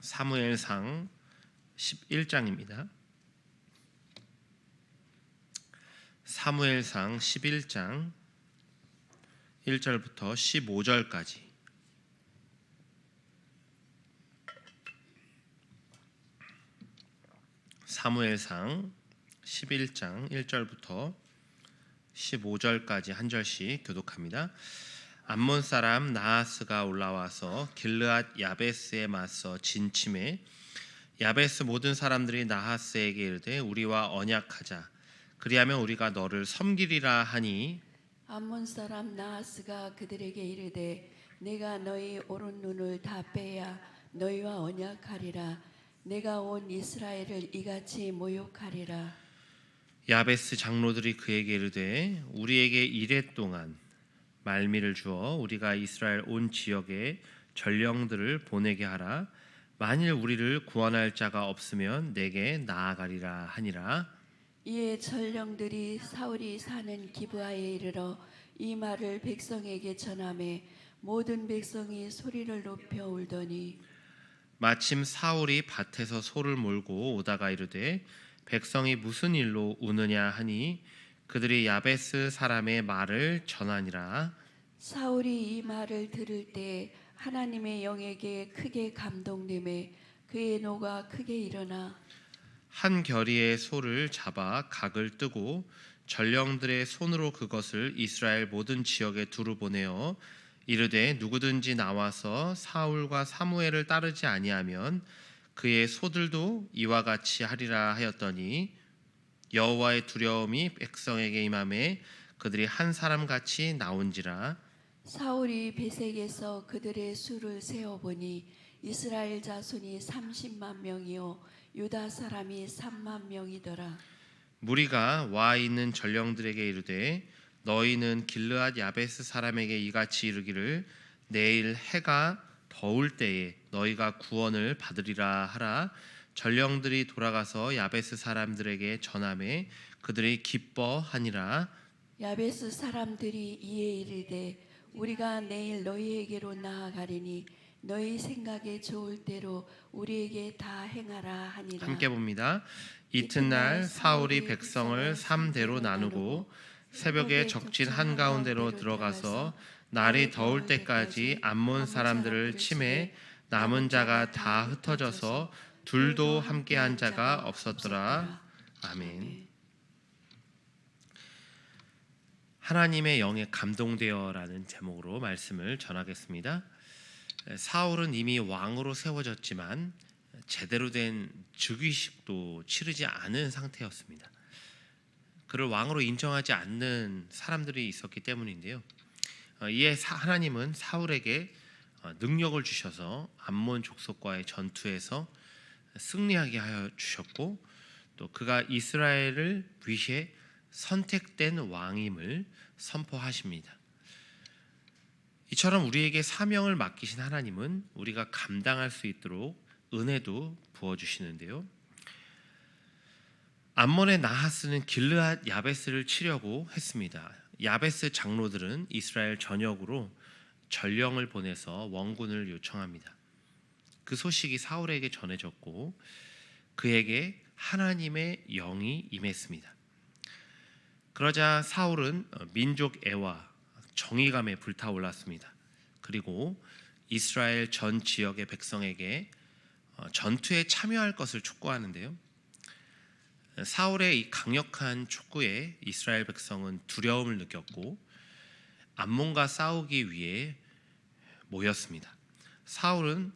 사무엘상 11장입니다. 사무엘상 11장 1절부터 15절까지. 사무엘상 11장 1절부터 15절까지 한 절씩 교독합니다. 암몬 사람 나하스가 올라와서 길르앗 야베스에 맞서 진침해 야베스 모든 사람들이 나하스에게 이르되 우리와 언약하자 그리하면 우리가 너를 섬기리라 하니 암몬 사람 나하스가 그들에게 이르되 내가 너희 오른 눈을 다 빼야 너희와 언약하리라. 내가 온 이스라엘을 이같이 모욕하리라. 야베스 장로들이 그에게 이르되 우리에게 이레 동안 말미를 주어 우리가 이스라엘 온 지역에 전령들을 보내게 하라. 만일 우리를 구원할 자가 없으면 내게 나아가리라 하니라. 이에 전령들이 사울이 사는 기브아에 이르러 이 말을 백성에게 전하매 모든 백성이 소리를 높여 울더니 마침 사울이 밭에서 소를 몰고 오다가 이르되 백성이 무슨 일로 우느냐 하니 그들이 야베스 사람의 말을 전하니라. 사울이 이 말을 들을 때 하나님의 영에게 크게 감동되매 그의 노가 크게 일어나 한 겨리의 소를 잡아 각을 뜨고 전령들의 손으로 그것을 이스라엘 모든 지역에 두루 보내어 이르되 누구든지 나와서 사울과 사무엘을 따르지 아니하면 그의 소들도 이와 같이 하리라 하였더니 여호와의 두려움이 백성에게 임하매 그들이 한 사람같이 나온지라. 사울이 베색에서 그들의 수를 세어보니 이스라엘 자손이 30만 명이요 유다 사람이 3만 명이더라. 무리가 와 있는 전령들에게 이르되 너희는 길르앗 야베스 사람에게 이같이 이르기를 내일 해가 더울 때에 너희가 구원을 받으리라 하라. 전령들이 돌아가서 야베스 사람들에게 전하매 그들이 기뻐하니라. 야베스 사람들이 이에 이르되 우리가 내일 너희에게로 나아가리니 너희 생각에 좋을 대로 우리에게 다 행하라 하니라. 함께 봅니다. 이튿날 사울이 백성을 3대로 나누고 새벽에 적진 한가운데로 들어가서 날이 더울 때까지 암몬 사람들을 치매 남은 자가 다 흩어져서 둘도 함께한 자가 없었더라. 아멘. 하나님의 영에 감동되어라는 제목으로 말씀을 전하겠습니다. 사울은 이미 왕으로 세워졌지만 제대로 된 즉위식도 치르지 않은 상태였습니다. 그를 왕으로 인정하지 않는 사람들이 있었기 때문인데요. 이에 하나님은 사울에게 능력을 주셔서 암몬 족속과의 전투에서 승리하게 하여 주셨고 또 그가 이스라엘을 위해 선택된 왕임을 선포하십니다. 이처럼 우리에게 사명을 맡기신 하나님은 우리가 감당할 수 있도록 은혜도 부어주시는데요. 암몬의 나하스는 길르앗 야베스를 치려고 했습니다. 야베스 장로들은 이스라엘 전역으로 전령을 보내서 원군을 요청합니다. 그 소식이 사울에게 전해졌고 그에게 하나님의 영이 임했습니다. 그러자 사울은 민족 애와 정의감에 불타올랐습니다. 그리고 이스라엘 전 지역의 백성에게 전투에 참여할 것을 촉구하는데요. 사울의 이 강력한 촉구에 이스라엘 백성은 두려움을 느꼈고 암몬과 싸우기 위해 모였습니다. 사울은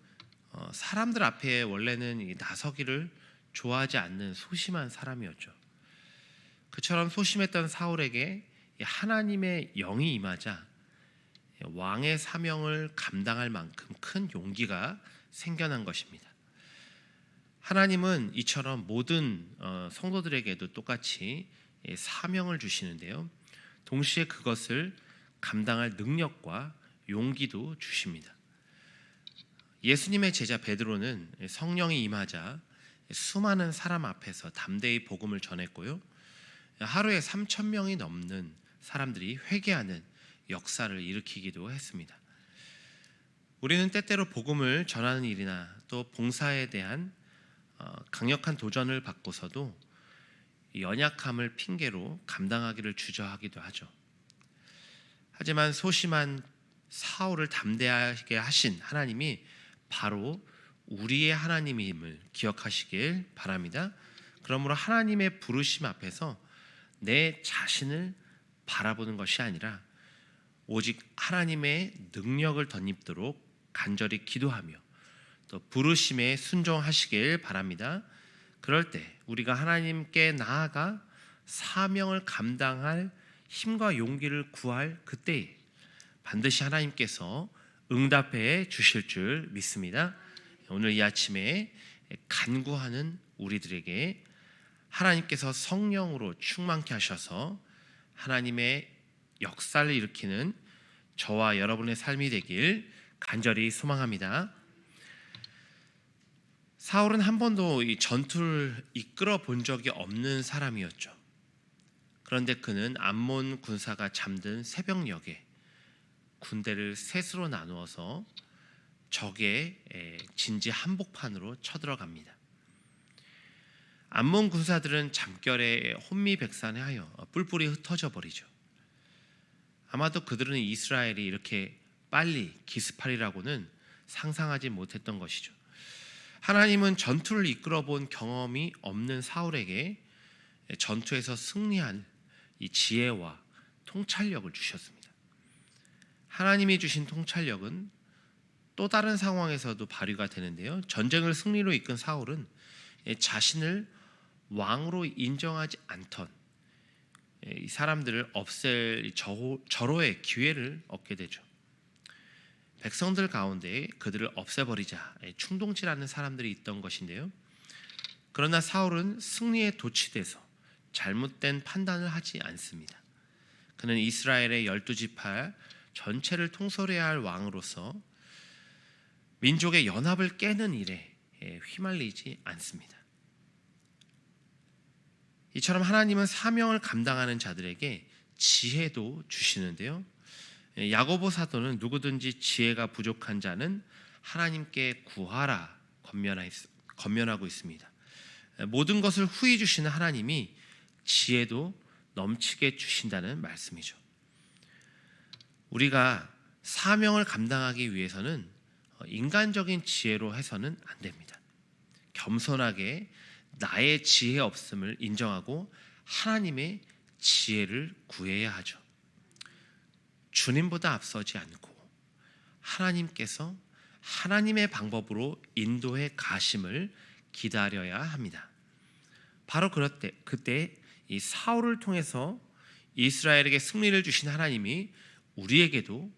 사람들 앞에 원래는 나서기를 좋아하지 않는 소심한 사람이었죠. 그처럼 소심했던 사울에게 하나님의 영이 임하자 왕의 사명을 감당할 만큼 큰 용기가 생겨난 것입니다. 하나님은 이처럼 모든 성도들에게도 똑같이 사명을 주시는데요. 동시에 그것을 감당할 능력과 용기도 주십니다. 예수님의 제자 베드로는 성령이 임하자 수많은 사람 앞에서 담대히 복음을 전했고요. 하루에 3,000명이 넘는 사람들이 회개하는 역사를 일으키기도 했습니다. 우리는 때때로 복음을 전하는 일이나 또 봉사에 대한 강력한 도전을 받고서도 연약함을 핑계로 감당하기를 주저하기도 하죠. 하지만 소심한 사울을 담대하게 하신 하나님이 바로 우리의 하나님임을 기억하시길 바랍니다. 그러므로 하나님의 부르심 앞에서 내 자신을 바라보는 것이 아니라 오직 하나님의 능력을 덧입도록 간절히 기도하며 또 부르심에 순종하시길 바랍니다. 그럴 때 우리가 하나님께 나아가 사명을 감당할 힘과 용기를 구할 그때에 반드시 하나님께서 응답해 주실 줄 믿습니다. 오늘 이 아침에 간구하는 우리들에게 하나님께서 성령으로 충만케 하셔서 하나님의 역사를 일으키는 저와 여러분의 삶이 되길 간절히 소망합니다. 사울은 한 번도 이 전투를 이끌어 본 적이 없는 사람이었죠. 그런데 그는 암몬 군사가 잠든 새벽녘에 군대를 셋으로 나누어서 적의 진지 한복판으로 쳐들어갑니다. 암몬 군사들은 잠결에 혼미백산하여 뿔뿔이 흩어져 버리죠. 아마도 그들은 이스라엘이 이렇게 빨리 기습하리라고는 상상하지 못했던 것이죠. 하나님은 전투를 이끌어 본 경험이 없는 사울에게 전투에서 승리한 이 지혜와 통찰력을 주셨습니다. 하나님이 주신 통찰력은 또 다른 상황에서도 발휘가 되는데요. 전쟁을 승리로 이끈 사울은 자신을 왕으로 인정하지 않던 이 사람들을 없앨 절호의 기회를 얻게 되죠. 백성들 가운데 그들을 없애버리자 충동질하는 사람들이 있던 것인데요. 그러나 사울은 승리에 도취돼서 잘못된 판단을 하지 않습니다. 그는 이스라엘의 12지파 전체를 통솔해야 할 왕으로서 민족의 연합을 깨는 일에 휘말리지 않습니다. 이처럼 하나님은 사명을 감당하는 자들에게 지혜도 주시는데요. 야고보 사도는 누구든지 지혜가 부족한 자는 하나님께 구하라 권면하고 있습니다. 모든 것을 후히 주시는 하나님이 지혜도 넘치게 주신다는 말씀이죠. 우리가 사명을 감당하기 위해서는 인간적인 지혜로 해서는 안 됩니다. 겸손하게 나의 지혜 없음을 인정하고 하나님의 지혜를 구해야 하죠. 주님보다 앞서지 않고 하나님께서 하나님의 방법으로 인도해 가심을 기다려야 합니다. 바로 그때 이 사울을 통해서 이스라엘에게 승리를 주신 하나님이 우리에게도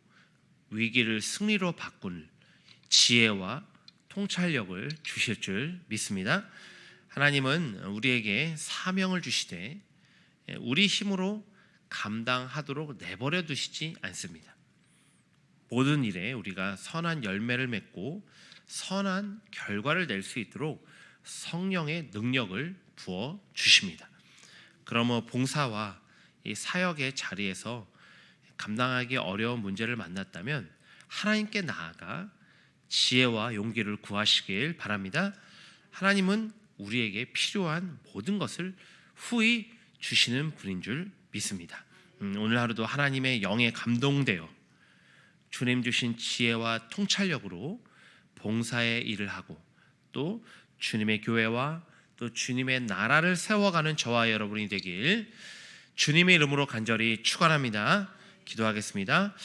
위기를 승리로 바꿀 지혜와 통찰력을 주실 줄 믿습니다. 하나님은 우리에게 사명을 주시되 우리 힘으로 감당하도록 내버려 두시지 않습니다. 모든 일에 우리가 선한 열매를 맺고 선한 결과를 낼 수 있도록 성령의 능력을 부어 주십니다. 그러므로 봉사와 이 사역의 자리에서 감당하기 어려운 문제를 만났다면 하나님께 나아가 지혜와 용기를 구하시길 바랍니다. 하나님은 우리에게 필요한 모든 것을 후히 주시는 분인 줄 믿습니다. 오늘 하루도 하나님의 영에 감동되어 주님 주신 지혜와 통찰력으로 봉사의 일을 하고 또 주님의 교회와 또 주님의 나라를 세워가는 저와 여러분이 되길 주님의 이름으로 간절히 축원합니다. 기도하겠습니다.